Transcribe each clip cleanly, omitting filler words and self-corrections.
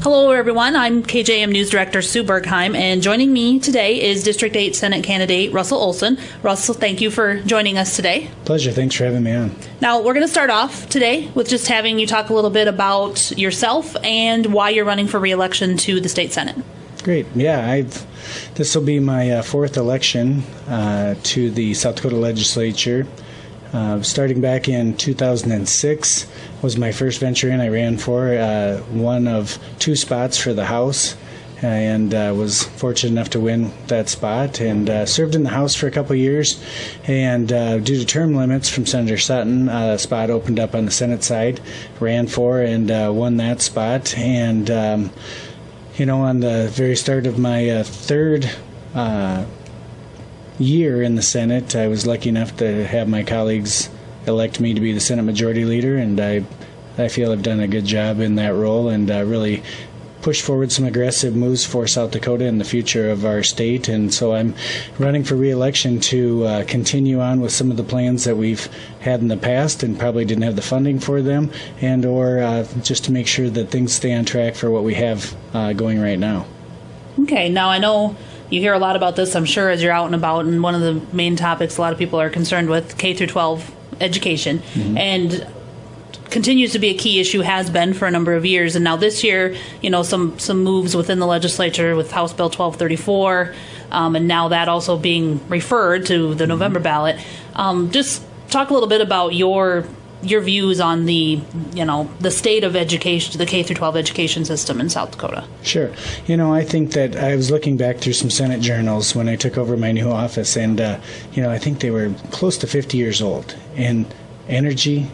Hello, everyone. I'm KJM News Director Sue Bergheim, and joining me today is District 8 Senate candidate Russell Olson. Russell, thank you for joining us today. Pleasure. Thanks for having me on. Now, we're going to start off today with just having you talk a little bit about yourself and why you're running for re-election to the State Senate. Great. Yeah, this will be my fourth election to the South Dakota Legislature. Starting back in 2006 was my first venture in. I ran for one of two spots for the House and was fortunate enough to win that spot and served in the House for a couple of years. And due to term limits from Senator Sutton, a spot opened up on the Senate side, ran for and won that spot. And, on the very start of my third year in the Senate, I was lucky enough to have my colleagues elect me to be the Senate Majority Leader, and I feel I've done a good job in that role and really pushed forward some aggressive moves for South Dakota and the future of our state. And so I'm running for re-election to continue on with some of the plans that we've had in the past and probably didn't have the funding for them, and or just to make sure that things stay on track for what we have going right now. Okay, now I know you hear a lot about this, I'm sure, as you're out and about, and one of the main topics a lot of people are concerned with, K through 12 education, and continues to be a key issue, has been for a number of years. And now this year, some moves within the legislature with House Bill 1234, and now that also being referred to the November ballot. Just talk a little bit about your views on the state of education, the K through 12 education system in South Dakota. Sure. I think that I was looking back through some Senate journals when I took over my new office, and I think they were close to 50 years old. And energy,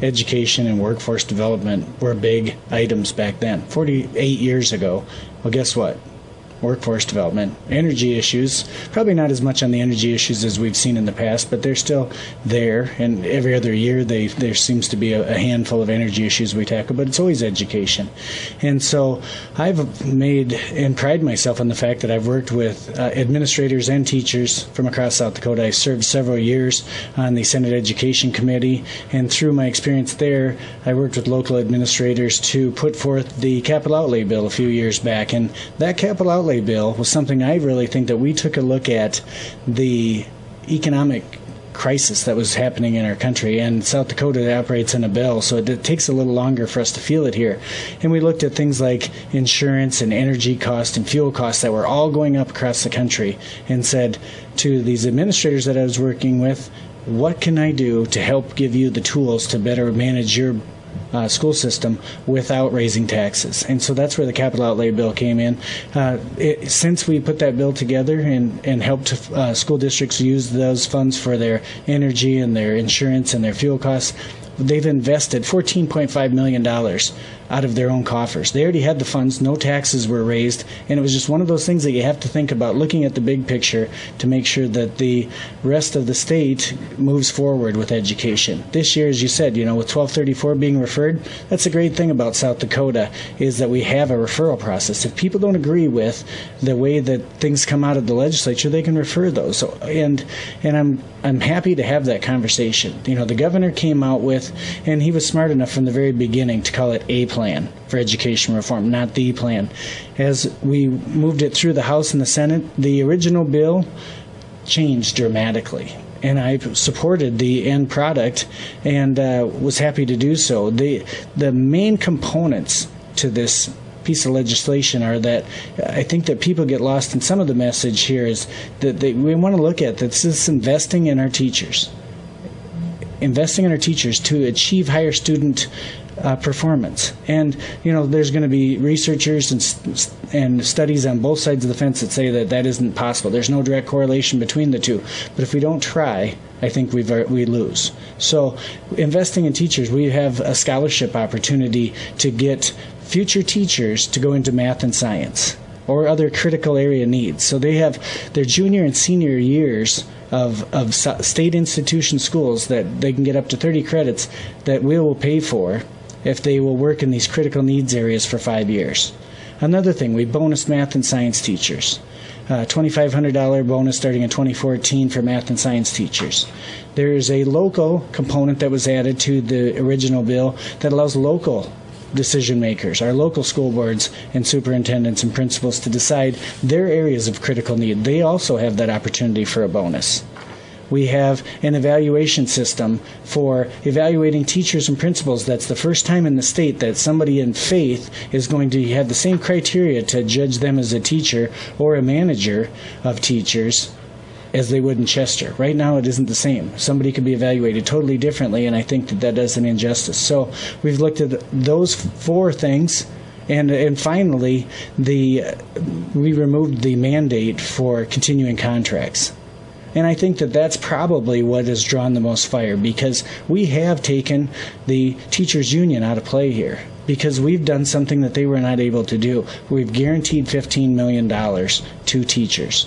education, and workforce development were big items back then. 48 years ago. Well, guess what? Workforce development, energy issues, probably not as much on the energy issues as we've seen in the past, but they're still there, and every other year there seems to be a handful of energy issues we tackle, but it's always education. And so I've made and pride myself on the fact that I've worked with administrators and teachers from across South Dakota. I served several years on the Senate Education Committee, and through my experience there, I worked with local administrators to put forth the capital outlay bill a few years back, and that capital outlay bill was something I really think that we took a look at the economic crisis that was happening in our country, and South Dakota operates in a bell, so it takes a little longer for us to feel it here. And we looked at things like insurance and energy costs and fuel costs that were all going up across the country, and said to these administrators that I was working with, what can I do to help give you the tools to better manage your school system without raising taxes? And so that's where the capital outlay bill came in. Since we put that bill together and helped school districts use those funds for their energy and their insurance and their fuel costs, they've invested $14.5 million out of their own coffers. They already had the funds, no taxes were raised, and it was just one of those things that you have to think about, looking at the big picture to make sure that the rest of the state moves forward with education. This year, as you said, with 1234 being referred, that's a great thing about South Dakota, is that we have a referral process. If people don't agree with the way that things come out of the legislature, they can refer those. So, and I'm happy to have that conversation. The governor came out with, and he was smart enough from the very beginning to call it a plan for education reform, not the plan. As we moved it through the House and the Senate, the original bill changed dramatically, and I supported the end product and was happy to do so. The main components to this piece of legislation are that I think that people get lost in some of the message here is that we want to look at this is investing in our teachers. Investing in our teachers to achieve higher student performance. And, there's going to be researchers and studies on both sides of the fence that say that isn't possible. There's no direct correlation between the two. But if we don't try, I think we lose. So investing in teachers, we have a scholarship opportunity to get future teachers to go into math and science or other critical area needs. So they have their junior and senior years of state institution schools that they can get up to 30 credits that we will pay for if they will work in these critical needs areas for 5 years. Another thing, we bonus math and science teachers. $2,500 bonus starting in 2014 for math and science teachers. There is a local component that was added to the original bill that allows local decision makers, our local school boards and superintendents and principals, to decide their areas of critical need. They also have that opportunity for a bonus. We have an evaluation system for evaluating teachers and principals. That's the first time in the state that somebody in faith is going to have the same criteria to judge them as a teacher or a manager of teachers as they would in Chester. Right now it isn't the same. Somebody could be evaluated totally differently, and I think that does an injustice. So we've looked at those 4 things. And finally, we removed the mandate for continuing contracts. And I think that that's probably what has drawn the most fire, because we have taken the teachers' union out of play here, because we've done something that they were not able to do. We've guaranteed $15 million to teachers.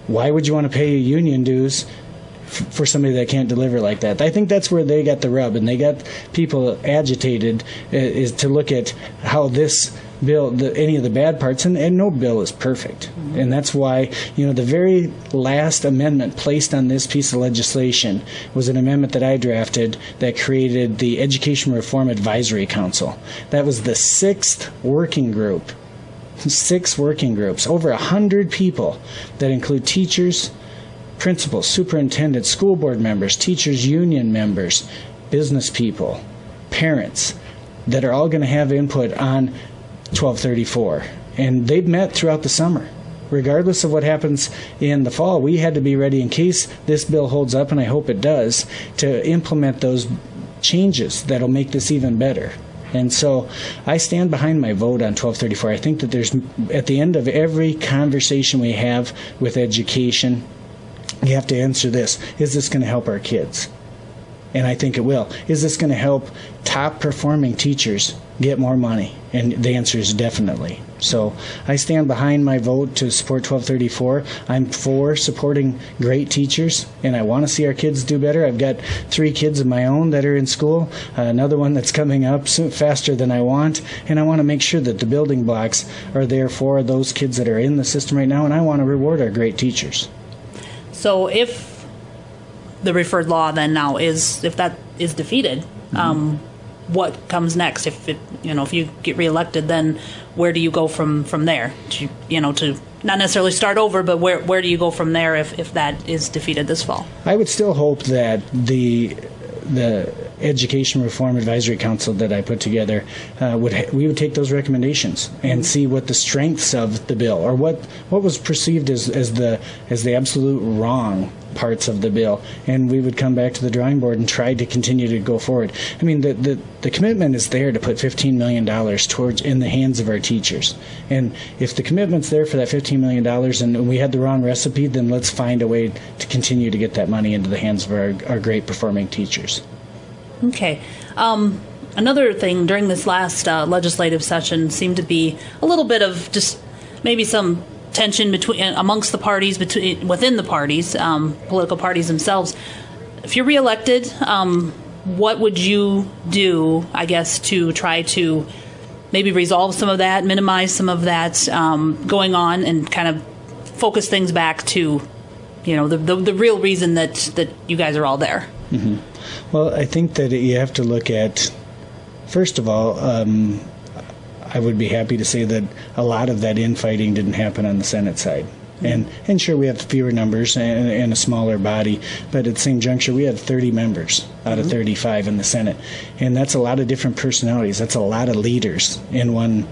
Why would you want to pay union dues for somebody that can't deliver like that? I think that's where they got the rub, and they got people agitated, is to look at how this bill, any of the bad parts, and no bill is perfect. And that's why, the very last amendment placed on this piece of legislation was an amendment that I drafted that created the Education Reform Advisory Council. That was the 6th working group. 6 working groups, over 100 people that include teachers, principals, superintendents, school board members, teachers union members, business people, parents, that are all going to have input on 1234. And they've met throughout the summer. Regardless of what happens in the fall, we had to be ready in case this bill holds up, and I hope it does, to implement those changes that'll make this even better. And so I stand behind my vote on 1234. I think that there's, at the end of every conversation we have with education, you have to answer this: is this going to help our kids? And I think it will. Is this going to help top performing teachers get more money? And the answer is definitely. So I stand behind my vote to support 1234. I'm for supporting great teachers, and I want to see our kids do better. I've got 3 kids of my own that are in school, another one that's coming up soon, faster than I want, and I want to make sure that the building blocks are there for those kids that are in the system right now, and I want to reward our great teachers. So if the referred law then now if that is defeated, what comes next? If you get reelected, then where do you go from there? To not necessarily start over, but where do you go from there if that is defeated this fall? I would still hope that the Education Reform Advisory Council that I put together, we would take those recommendations and see what the strengths of the bill, or what was perceived as the absolute wrong parts of the bill, and we would come back to the drawing board and try to continue to go forward. I mean, the commitment is there to put $15 million towards in the hands of our teachers, and if the commitment's there for that $15 million and we had the wrong recipe, then let's find a way to continue to get that money into the hands of our great performing teachers. Okay. Another thing during this last legislative session seemed to be a little bit of just maybe some tension amongst the parties, within the parties, political parties themselves. If you're reelected, what would you do, I guess, to try to maybe resolve some of that, minimize some of that going on, and kind of focus things back to, the real reason that you guys are all there? Mm-hmm. Well, I think that you have to look at, first of all, I would be happy to say that a lot of that infighting didn't happen on the Senate side. And sure, we have fewer numbers and a smaller body, but at the same juncture, we had 30 members out of 35 in the Senate. And that's a lot of different personalities. That's a lot of leaders in one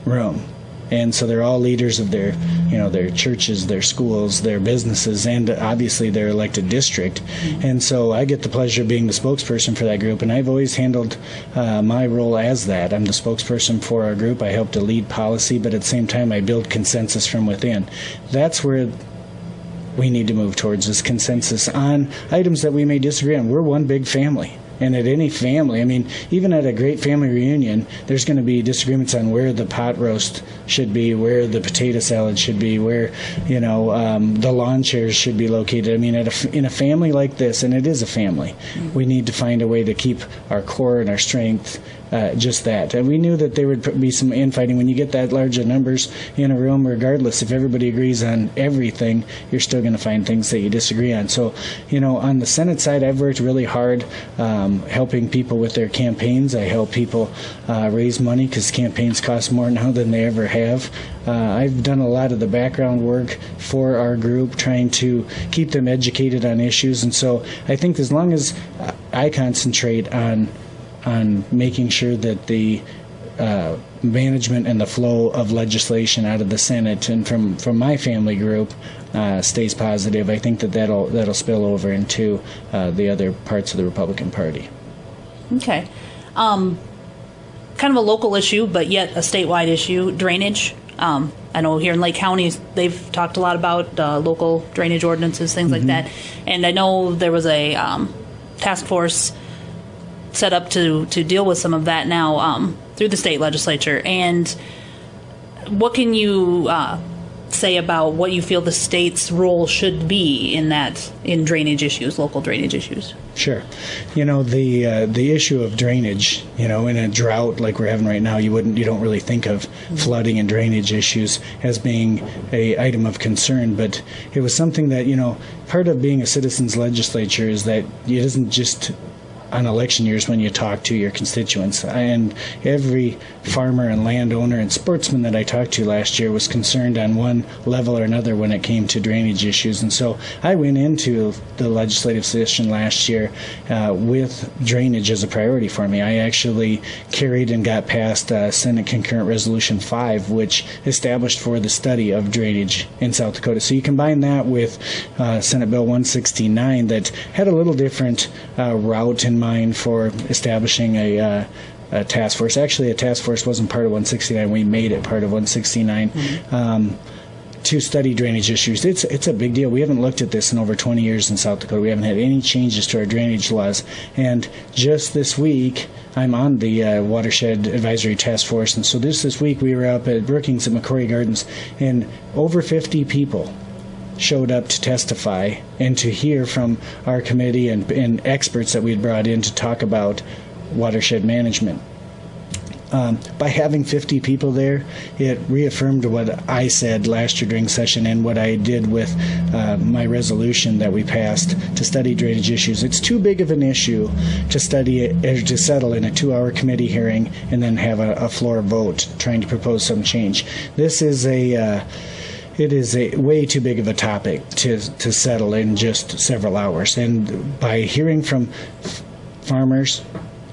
room. And so they're all leaders of their churches, their schools, their businesses, and obviously their elected district. And so I get the pleasure of being the spokesperson for that group, and I've always handled my role as that. I'm the spokesperson for our group. I help to lead policy, but at the same time I build consensus from within. That's where we need to move towards, is consensus on items that we may disagree on. We're one big family. And at any family, I mean, even at a great family reunion, there's going to be disagreements on where the pot roast should be, where the potato salad should be, where, the lawn chairs should be located. I mean, in a family like this, and it is a family, we need to find a way to keep our core and our strength just that. And we knew that there would be some infighting when you get that large of numbers in a room. Regardless, if everybody agrees on everything, you're still going to find things that you disagree on. So, on the Senate side, I've worked really hard helping people with their campaigns. I help people raise money because campaigns cost more now than they ever have. I've done a lot of the background work for our group, trying to keep them educated on issues. And so I think as long as I concentrate on making sure that the management and the flow of legislation out of the Senate and from my family group stays positive, I think that'll spill over into the other parts of the Republican Party. Okay. Kind of a local issue, but yet a statewide issue, drainage. I know here in Lake County, they've talked a lot about local drainage ordinances, things like that. And I know there was a task force set up to deal with some of that now through the state legislature. And what can you say about what you feel the state's role should be in drainage issues, local drainage issues? Sure. The issue of drainage, in a drought like we're having right now, you don't really think of flooding and drainage issues as being a item of concern, but it was something that, part of being a citizens legislature is that it isn't just on election years when you talk to your constituents. And every farmer and landowner and sportsman that I talked to last year was concerned on one level or another when it came to drainage issues. And so I went into the legislative session last year with drainage as a priority for me. I actually carried and got passed Senate Concurrent Resolution 5, which established for the study of drainage in South Dakota. So you combine that with Senate Bill 169 that had a little different route in mind for establishing a task force. Actually, a task force wasn't part of 169. We made it part of 169 to study drainage issues. It's a big deal. We haven't looked at this in over 20 years in South Dakota. We haven't had any changes to our drainage laws. And just this week, I'm on the Watershed Advisory Task Force. And so this week, we were up at Brookings at McCrory Gardens, and over 50 people showed up to testify and to hear from our committee and experts that we'd brought in to talk about watershed management. By having 50 people there, it reaffirmed what I said last year during session and what I did with my resolution that we passed to study drainage issues. It's too big of an issue to study it, or to settle in a 2-hour committee hearing and then have a floor vote trying to propose some change. This is it is a way too big of a topic to settle in just several hours. And by hearing from farmers,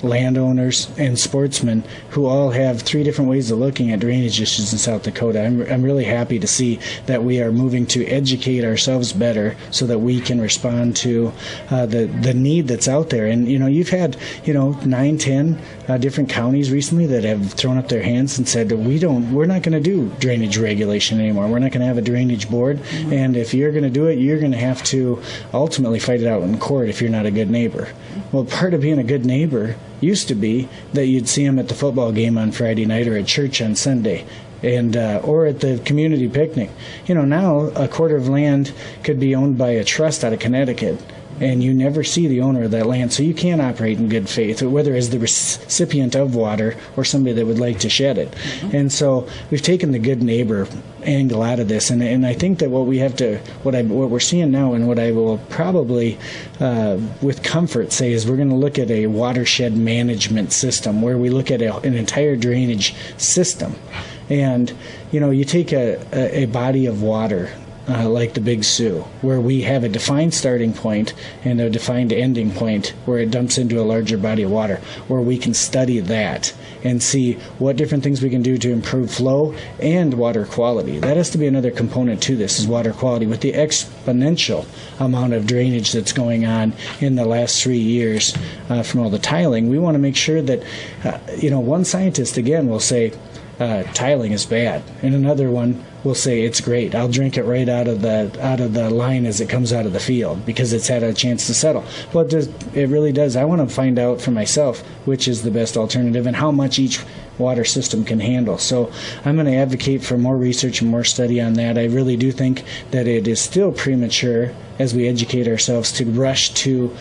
landowners, and sportsmen who all have 3 different ways of looking at drainage issues in South Dakota, I'm really happy to see that we are moving to educate ourselves better so that we can respond to the need that's out there. And you've had 9-10 different counties recently that have thrown up their hands and said we're not going to do drainage regulation anymore. We're not going to have a drainage board, and if you're going to do it, you're going to have to ultimately fight it out in court if you're not a good neighbor. Well, part of being a good neighbor used to be that you'd see them at the football game on Friday night or at church on Sunday, and or at the community picnic. Now a quarter of land could be owned by a trust out of Connecticut, and you never see the owner of that land, so you can't operate in good faith, whether as the recipient of water or somebody that would like to shed it. And so we've taken the good neighbor angle out of this, and I think that what we're seeing now, and what I will probably with comfort say, is we're going to look at a watershed management system where we look at an entire drainage system. And you take a body of water like the Big Sioux, where we have a defined starting point and a defined ending point where it dumps into a larger body of water, where we can study that and see what different things we can do to improve flow and water quality. That has to be another component to this, is water quality. With the exponential amount of drainage that's going on in the last 3 years from all the tiling, we want to make sure that, one scientist, again, will say tiling is bad, and another one will say it's great. I'll drink it right out of the line as it comes out of the field because it's had a chance to settle. Well, it really does. I want to find out for myself which is the best alternative and how much each water system can handle. So I'm going to advocate for more research and more study on that. I really do think that it is still premature as we educate ourselves to rush to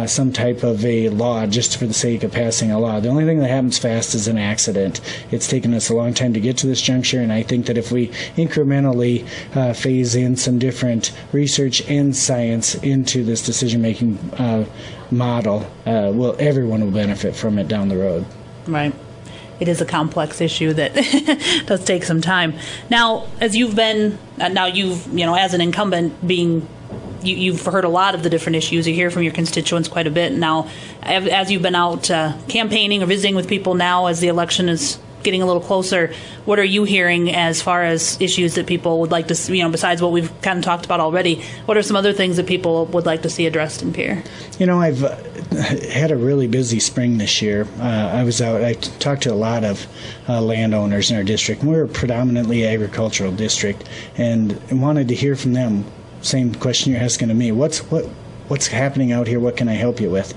some type of a law just for the sake of passing a law. The only thing that happens fast is an accident. It's taken us a long time to get to this juncture, and I think that if we incrementally phase in some different research and science into this decision-making model, everyone will benefit from it down the road. Right. It is a complex issue that does take some time. Now, as you've been, as an incumbent, you've heard a lot of the different issues. You hear from your constituents quite a bit. Now, as you've been out campaigning or visiting with people now as the election is getting a little closer, what are you hearing as far as issues that people would like to see, besides what we've kind of talked about already? What are some other things that people would like to see addressed in Pierre? I've had a really busy spring this year. I talked to a lot of landowners in our district, and we're a predominantly agricultural district, and wanted to hear from them. Same question you're asking to me. What's happening out here? What can I help you with?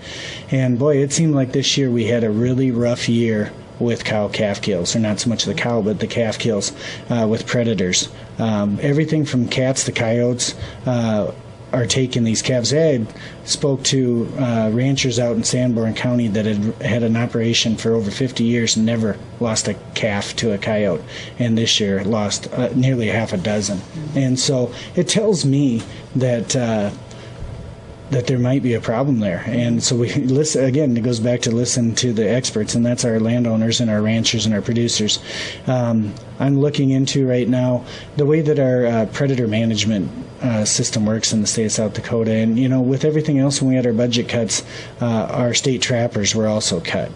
And boy, it seemed like this year we had a really rough year with cow-calf kills, or not so much the cow, but the calf kills with predators. Everything from cats to coyotes are taking these calves. I spoke to ranchers out in Sanborn County that had an operation for over 50 years and never lost a calf to a coyote, and this year lost nearly half a dozen. And so it tells me that there might be a problem there. And so we listen, again, it goes back to listen to the experts, and that's our landowners and our ranchers and our producers. I'm looking into right now the way that our predator management system works in the state of South Dakota. And, with everything else, when we had our budget cuts, our state trappers were also cut.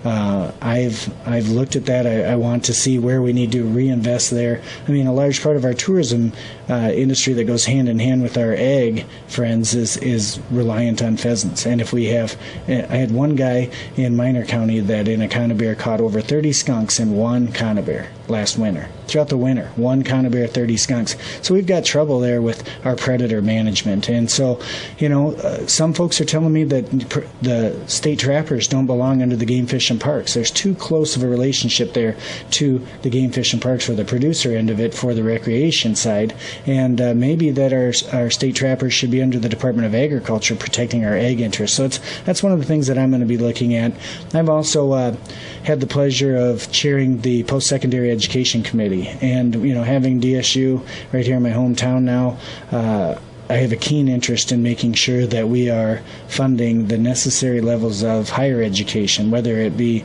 I've looked at that. I want to see where we need to reinvest there. I mean, a large part of our tourism industry that goes hand in hand with our ag friends is reliant on pheasants. And if we have, I had one guy in Minor County that in a conibear caught over 30 skunks in one conibear last winter. Throughout the winter, one conibear, 30 skunks. So we've got trouble there with our predator management. And so, some folks are telling me that the state trappers don't belong under the Game Fish and Parks. There's too close of a relationship there to the Game Fish and Parks for the producer end of it for the recreation side. And maybe that our state trappers should be under the Department of Agriculture protecting our ag interests. So that's one of the things that I'm going to be looking at. I've also had the pleasure of chairing the post-secondary education committee. And, having DSU right here in my hometown now, I have a keen interest in making sure that we are funding the necessary levels of higher education, whether it be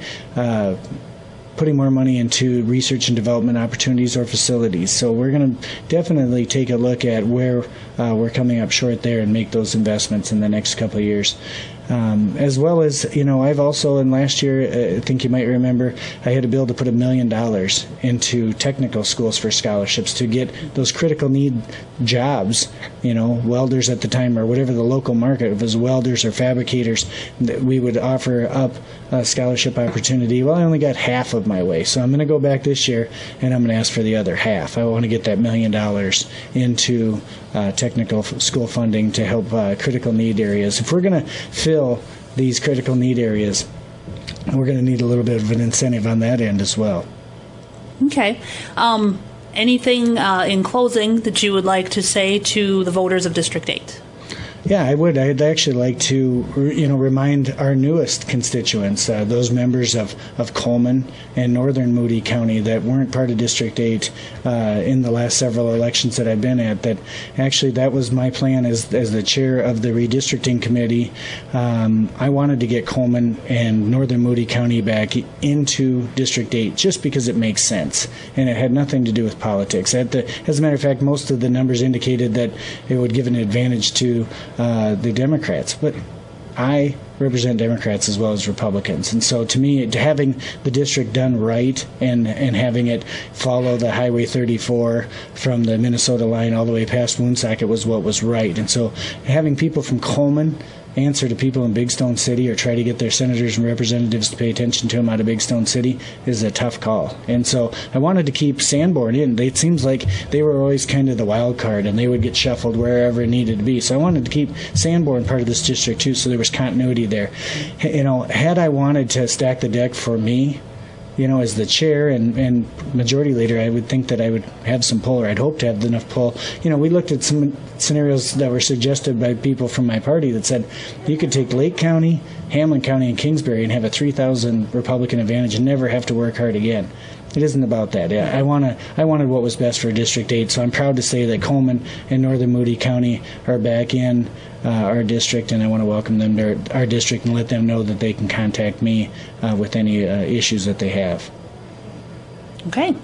putting more money into research and development opportunities or facilities. So we're going to definitely take a look at where we're coming up short there and make those investments in the next couple of years. As well as, I've also, in last year, I think you might remember, I had a bill to put $1 million into technical schools for scholarships to get those critical need jobs, welders at the time or whatever the local market, if it was welders or fabricators, that we would offer up a scholarship opportunity. Well, I only got half of my way, so I'm going to go back this year and I'm going to ask for the other half. I want to get that $1 million into technical school funding to help critical need areas. If we're going to fill these critical need areas, we're going to need a little bit of an incentive on that end as well. Okay. Anything in closing that you would like to say to the voters of District 8? Yeah, I would. I'd actually like to, remind our newest constituents, those members of Coleman and Northern Moody County that weren't part of District 8 in the last several elections that I've been at, that actually that was my plan as the chair of the redistricting committee. I wanted to get Coleman and Northern Moody County back into District 8 just because it makes sense, and it had nothing to do with politics. As a matter of fact, most of the numbers indicated that it would give an advantage to the Democrats, but I represent Democrats as well as Republicans, and so to me, having the district done right and having it follow the Highway 34 from the Minnesota line all the way past Woonsocket was what was right. And so having people from Coleman answer to people in Big Stone City or try to get their senators and representatives to pay attention to them out of Big Stone City is a tough call. And so I wanted to keep Sanborn in. It seems like they were always kind of the wild card, and they would get shuffled wherever it needed to be. So I wanted to keep Sanborn part of this district too, so there was continuity there. Had I wanted to stack the deck for me, as the chair and majority leader, I would think that I would have some pull, or I'd hope to have enough pull. We looked at some scenarios that were suggested by people from my party that said you could take Lake County, Hamlin County, and Kingsbury and have a 3,000 Republican advantage and never have to work hard again. It isn't about that. I wanted what was best for District 8, so I'm proud to say that Coleman and Northern Moody County are back in our district, and I want to welcome them to our district and let them know that they can contact me with any issues that they have. Okay.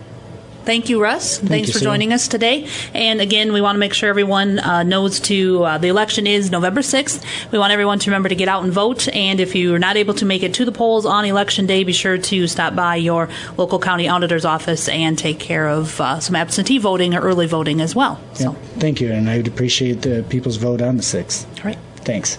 Thank you, Russ. Thanks for joining us today. And again, we want to make sure everyone knows the election is November 6th. We want everyone to remember to get out and vote. And if you're not able to make it to the polls on Election Day, be sure to stop by your local county auditor's office and take care of some absentee voting or early voting as well. So. Thank you. And I would appreciate the people's vote on the 6th. All right. Thanks.